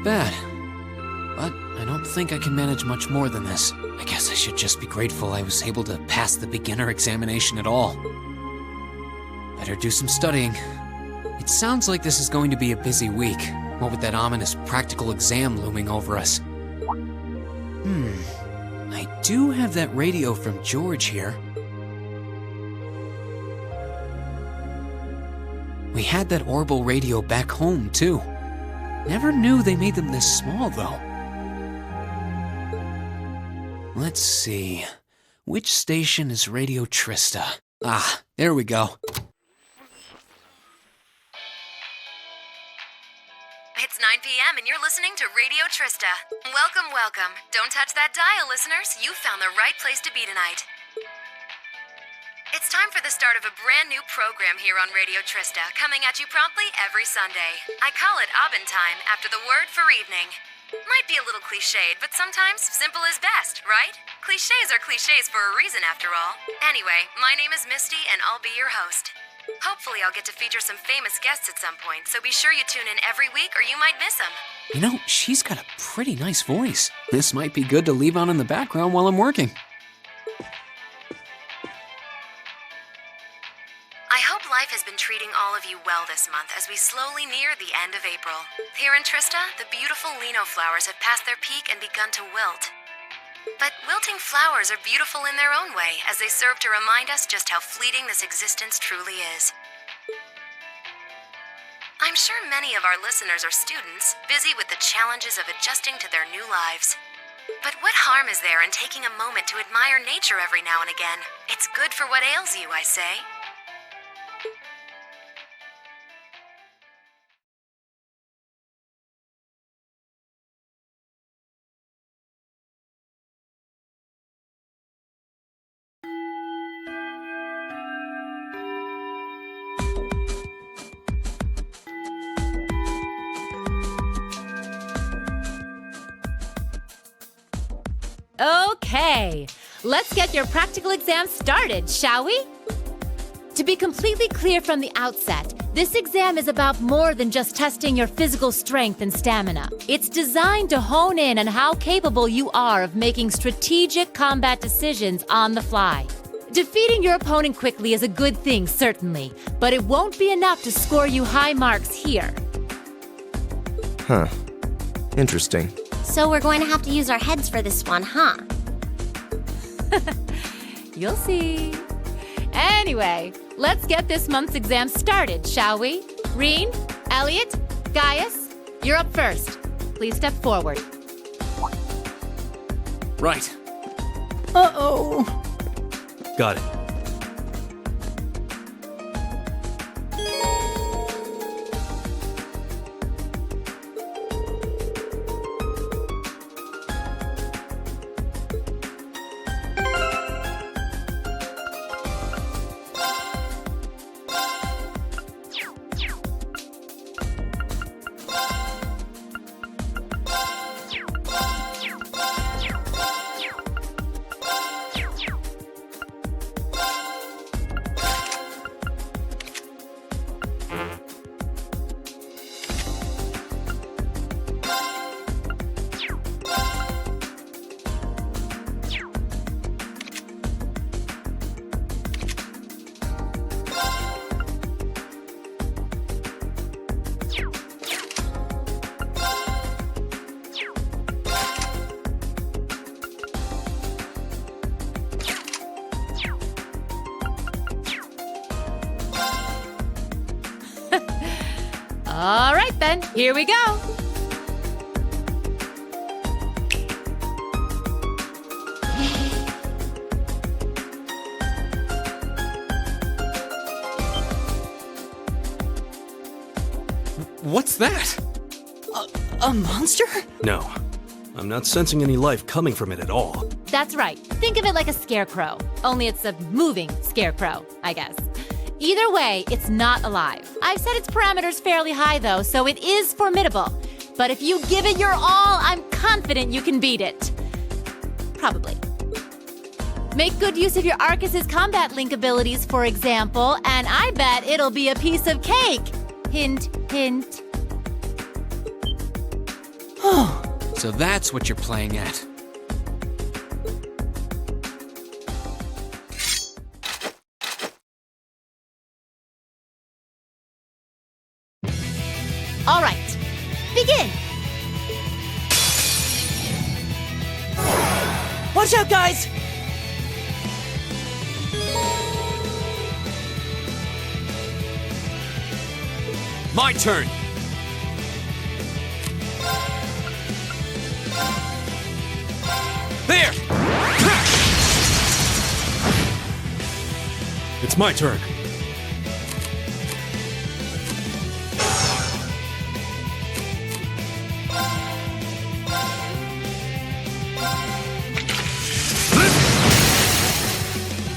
not bad. But I don't think I can manage much more than this. I guess I should just be grateful I was able to pass the beginner examination at all. Better do some studying. It sounds like this is going to be a busy week, what with that ominous practical exam looming over us. I do have that radio from George here. We had that Orbital radio back home, too. Never knew they made them this small, though. Let's see. Which station is Radio Trista? Ah, there we go. It's 9 p.m. and you're listening to Radio Trista. Welcome, welcome. Don't touch that dial, listeners. You found the right place to be tonight. It's time for the start of a brand new program here on Radio Trista, coming at you promptly every Sunday. I call it Abend Time, after the word for evening. Might be a little cliched, but sometimes simple is best, right? Clichés are clichés for a reason, after all. Anyway, my name is Misty, and I'll be your host. Hopefully I'll get to feature some famous guests at some point, so be sure you tune in every week or you might miss them. You know, she's got a pretty nice voice. This might be good to leave on in the background while I'm working. I hope life has been treating all of you well this month as we slowly near the end of April. Here in Trista, the beautiful lino flowers have passed their peak and begun to wilt. But wilting flowers are beautiful in their own way, as they serve to remind us just how fleeting this existence truly is. I'm sure many of our listeners are students, busy with the challenges of adjusting to their new lives. But what harm is there in taking a moment to admire nature every now and again? It's good for what ails you, I say. Okay, let's get your practical exam started, shall we? To be completely clear from the outset, this exam is about more than just testing your physical strength and stamina. It's designed to hone in on how capable you are of making strategic combat decisions on the fly. Defeating your opponent quickly is a good thing, certainly, but it won't be enough to score you high marks here. Huh. Interesting. So we're going to have to use our heads for this one, huh? You'll see. Anyway, let's get this month's exam started, shall we? Reen, Elliot, Gaius, you're up first. Please step forward. Right. Uh-oh. Got it. All right, then, here we go. What's that? A monster? No, I'm not sensing any life coming from it at all. That's right. Think of it like a scarecrow, only it's a moving scarecrow, I guess. Either way, it's not alive. I've set its parameters fairly high, though, so it is formidable. But if you give it your all, I'm confident you can beat it. Probably. Make good use of your Arcus's combat link abilities, for example, and I bet it'll be a piece of cake. Hint, hint. So that's what you're playing at. All right, begin. Watch out, guys! My turn! There! It's my turn.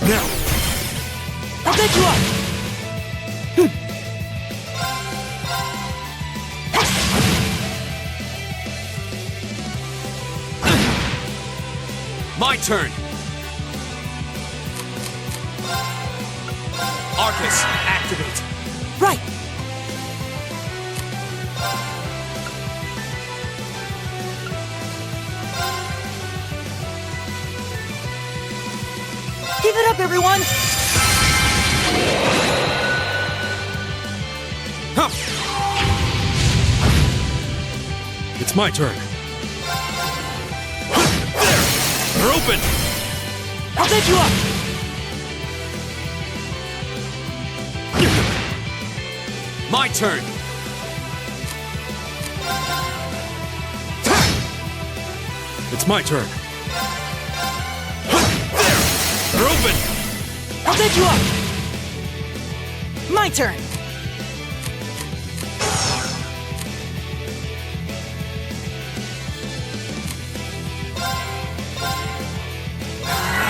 Now! I'll get you up! My turn! Arcus, activate! Right! Give it up, everyone! Huh. It's my turn. There! They're open! I'll get you up! My turn! It's my turn. They're open! I'll get you up! My turn!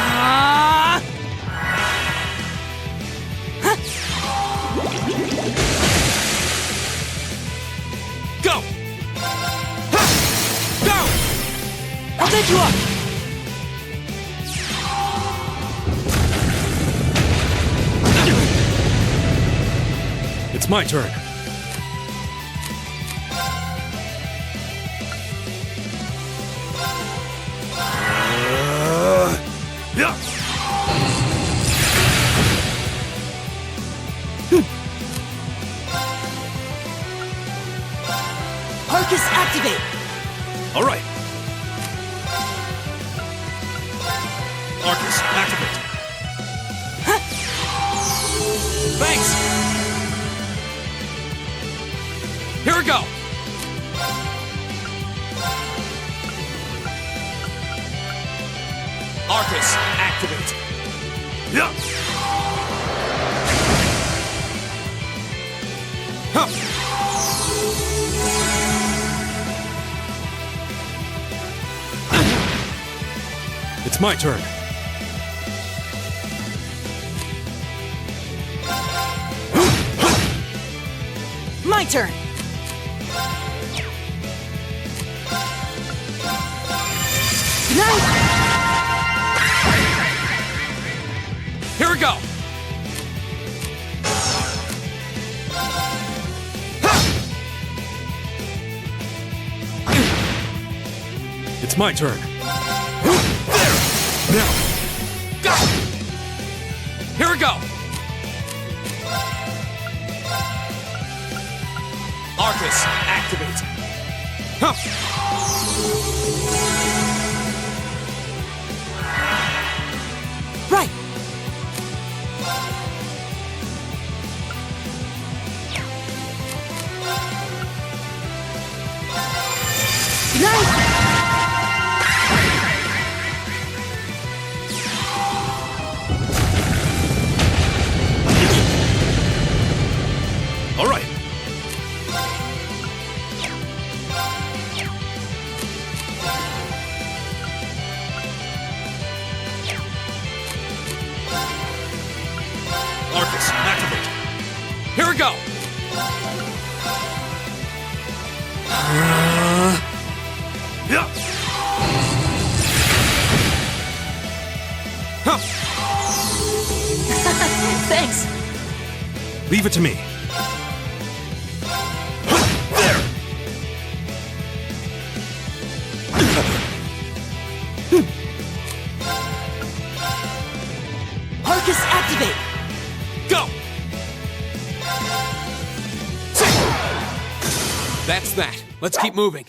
Ah! Huh. Go! Ha! Go! I'll get you up! It's my turn. Yeah. Arcus, activate! All right. Arcus, activate. Thanks! Here we go! Arcus, activate! Yeah. Huh. It's my turn. My turn! Nice! Here we go! It's my turn. There! Now. Go! Here we go! Arcus, activate! Huh. Right! Nice! All right. Arcus, activate! Here we go! Yeah. Huh. Thanks! Leave it to me. There! Activate! Go! That's that. Let's keep moving.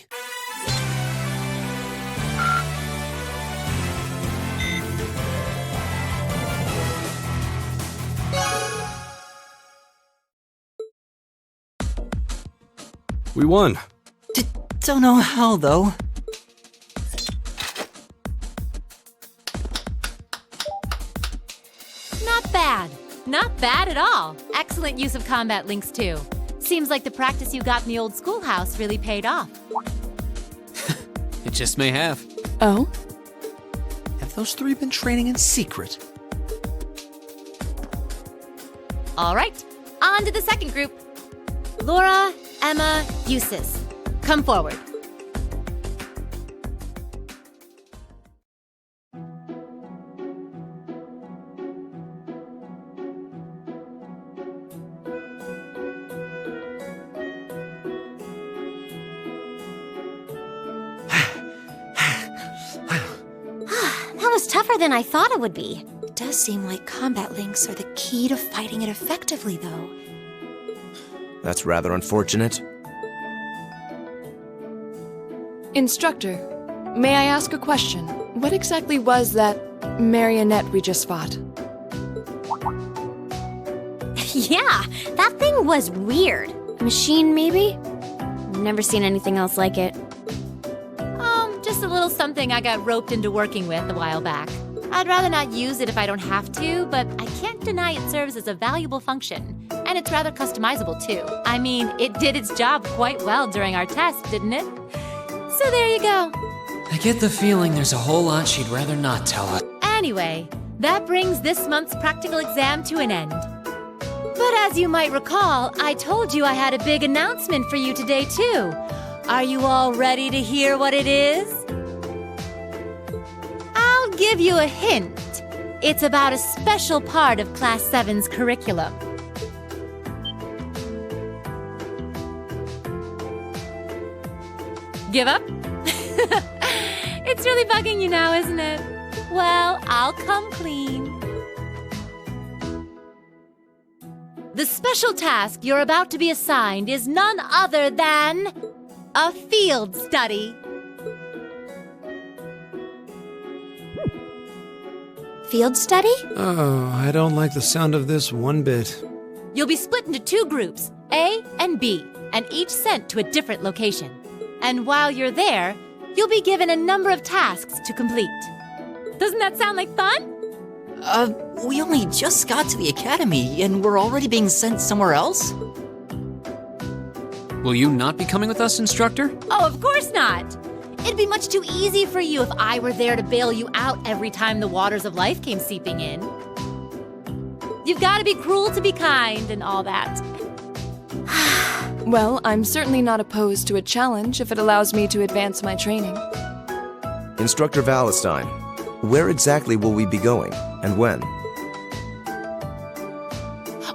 We won. Don't know how, though. Not bad. Not bad at all. Excellent use of combat links, too. Seems like the practice you got in the old schoolhouse really paid off. It just may have. Oh? Have those three been training in secret? All right, on to the second group. Laura, Emma, Eustace. Come forward. That was tougher than I thought it would be. It does seem like combat links are the key to fighting it effectively, though. That's rather unfortunate. Instructor, may I ask a question? What exactly was that marionette we just fought? Yeah, that thing was weird. Machine, maybe? Never seen anything else like it. Just a little something I got roped into working with a while back. I'd rather not use it if I don't have to, but I can't deny it serves as a valuable function. And it's rather customizable, too. I mean, it did its job quite well during our test, didn't it? So there you go. I get the feeling there's a whole lot she'd rather not tell us. Anyway, that brings this month's practical exam to an end. But as you might recall, I told you I had a big announcement for you today, too. Are you all ready to hear what it is? I'll give you a hint. It's about a special part of Class 7's curriculum. Give up? It's really bugging you now, isn't it? Well, I'll come clean. The special task you're about to be assigned is none other than a field study. Field study? Oh, I don't like the sound of this one bit. You'll be split into two groups, A and B, and each sent to a different location. And while you're there, you'll be given a number of tasks to complete. Doesn't that sound like fun? We only just got to the academy, and we're already being sent somewhere else? Will you not be coming with us, instructor? Oh, of course not. It'd be much too easy for you if I were there to bail you out every time the waters of life came seeping in. You've got to be cruel to be kind and all that. Well, I'm certainly not opposed to a challenge if it allows me to advance my training. Instructor Valentine, where exactly will we be going, and when?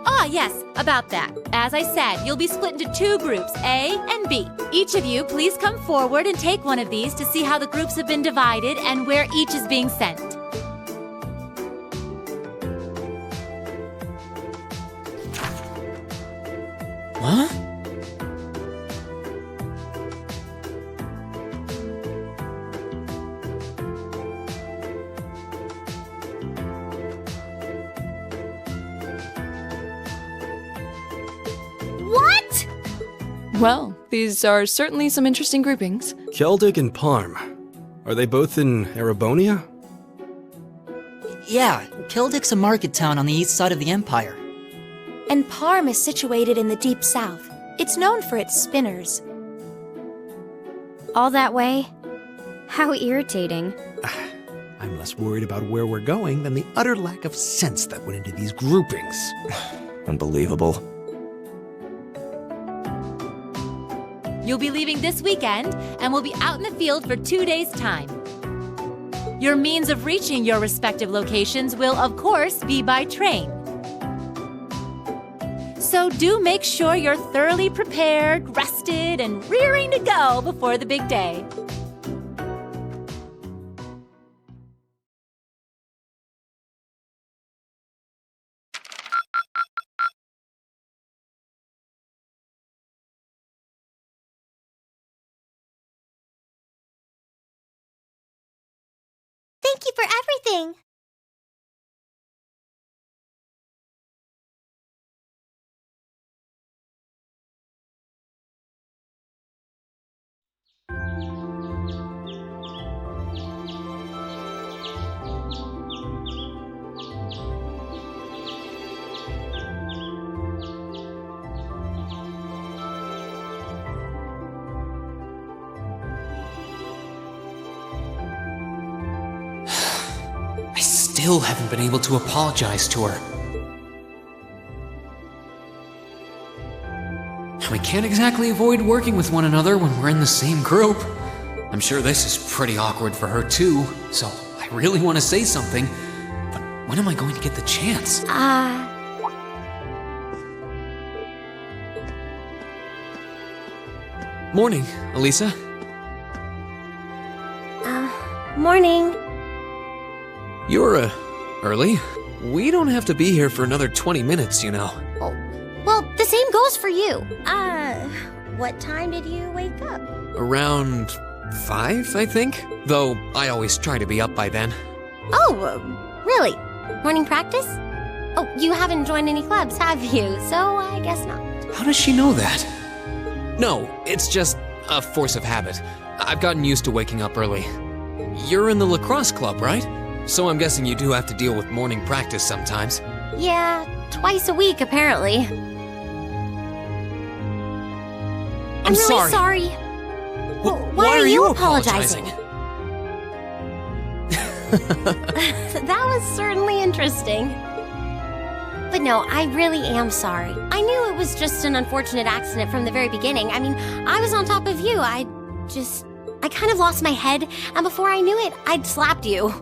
Ah, yes, about that. As I said, you'll be split into two groups, A and B. Each of you, please come forward and take one of these to see how the groups have been divided and where each is being sent. Huh? What? Well, these are certainly some interesting groupings. Celtic and Parm. Are they both in Erebonia? Yeah, Kildik's a market town on the east side of the Empire. And Parm is situated in the deep south. It's known for its spinners. All that way? How irritating. I'm less worried about where we're going than the utter lack of sense that went into these groupings. Unbelievable. You'll be leaving this weekend and will be out in the field for 2 days' time. Your means of reaching your respective locations will, of course, be by train. So do make sure you're thoroughly prepared, rested, and rearing to go before the big day. Thank you for everything. I still haven't been able to apologize to her. We can't exactly avoid working with one another when we're in the same group. I'm sure this is pretty awkward for her too, so I really want to say something, but when am I going to get the chance? Morning, Elisa. Morning. You're, early? We don't have to be here for another 20 minutes, you know. Well, the same goes for you. What time did you wake up? Around 5, I think? Though I always try to be up by then. Oh, really? Morning practice? Oh, you haven't joined any clubs, have you? So I guess not. How does she know that? No, it's just a force of habit. I've gotten used to waking up early. You're in the lacrosse club, right? So I'm guessing you do have to deal with morning practice sometimes. Yeah, twice a week, apparently. I'm really sorry. Why are you apologizing? That was certainly interesting. But no, I really am sorry. I knew it was just an unfortunate accident from the very beginning. I mean, I was on top of you. I kind of lost my head, and before I knew it, I'd slapped you.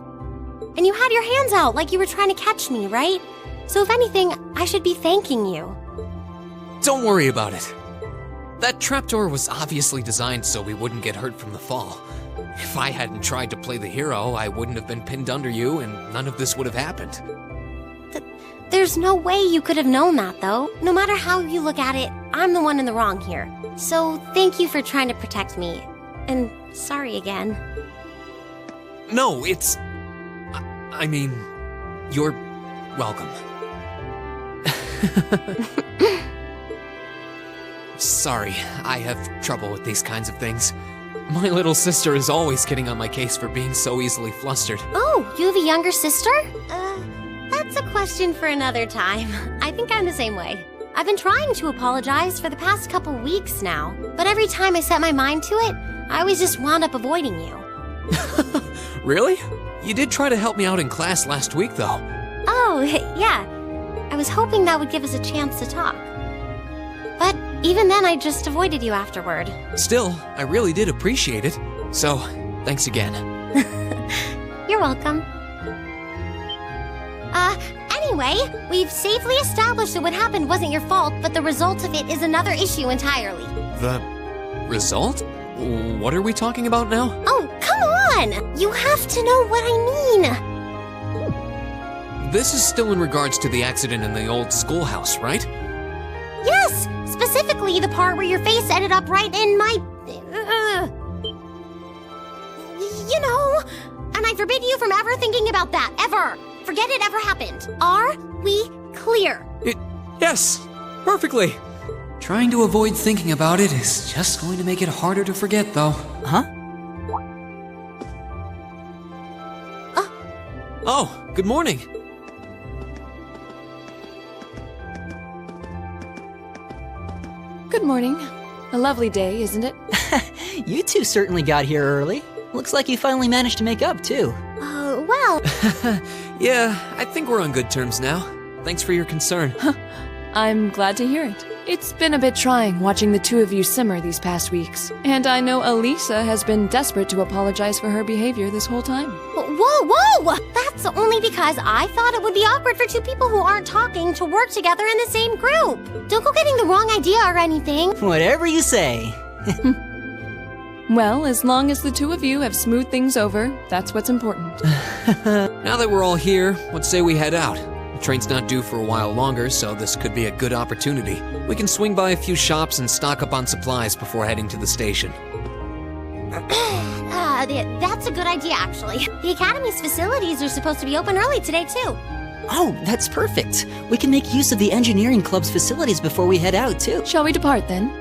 And you had your hands out like you were trying to catch me, right? So if anything, I should be thanking you. Don't worry about it. That trapdoor was obviously designed so we wouldn't get hurt from the fall. If I hadn't tried to play the hero, I wouldn't have been pinned under you, and none of this would have happened. There's no way you could have known that, though. No matter how you look at it, I'm the one in the wrong here. So thank you for trying to protect me. And sorry again. No, it's... I mean, you're welcome. Sorry, I have trouble with these kinds of things. My little sister is always getting on my case for being so easily flustered. Oh, you have a younger sister? That's a question for another time. I think I'm the same way. I've been trying to apologize for the past couple weeks now, but every time I set my mind to it, I always just wound up avoiding you. Really? You did try to help me out in class last week, though. Oh, yeah. I was hoping that would give us a chance to talk. But even then, I just avoided you afterward. Still, I really did appreciate it. So, thanks again. You're welcome. Anyway, we've safely established that what happened wasn't your fault, but the result of it is another issue entirely. The result? What are we talking about now? Oh, come on! You have to know what I mean! This is still in regards to the accident in the old schoolhouse, right? Yes! Specifically the part where your face ended up right in my... you know... And I forbid you from ever thinking about that, ever! Forget it ever happened. Are we clear? Yes! Perfectly! Trying to avoid thinking about it is just going to make it harder to forget, though. Huh? Oh, good morning. Good morning. A lovely day, isn't it? You two certainly got here early. Looks like you finally managed to make up, too. Well... Yeah, I think we're on good terms now. Thanks for your concern. I'm glad to hear it. It's been a bit trying watching the two of you simmer these past weeks. And I know Elisa has been desperate to apologize for her behavior this whole time. Whoa! That's only because I thought it would be awkward for two people who aren't talking to work together in the same group. Don't go getting the wrong idea or anything. Whatever you say. Well, as long as the two of you have smoothed things over, that's what's important. Now that we're all here, let's say we head out. The train's not due for a while longer, so this could be a good opportunity. We can swing by a few shops and stock up on supplies before heading to the station. Yeah, that's a good idea, actually. The Academy's facilities are supposed to be open early today, too. Oh, that's perfect. We can make use of the engineering club's facilities before we head out, too. Shall we depart then?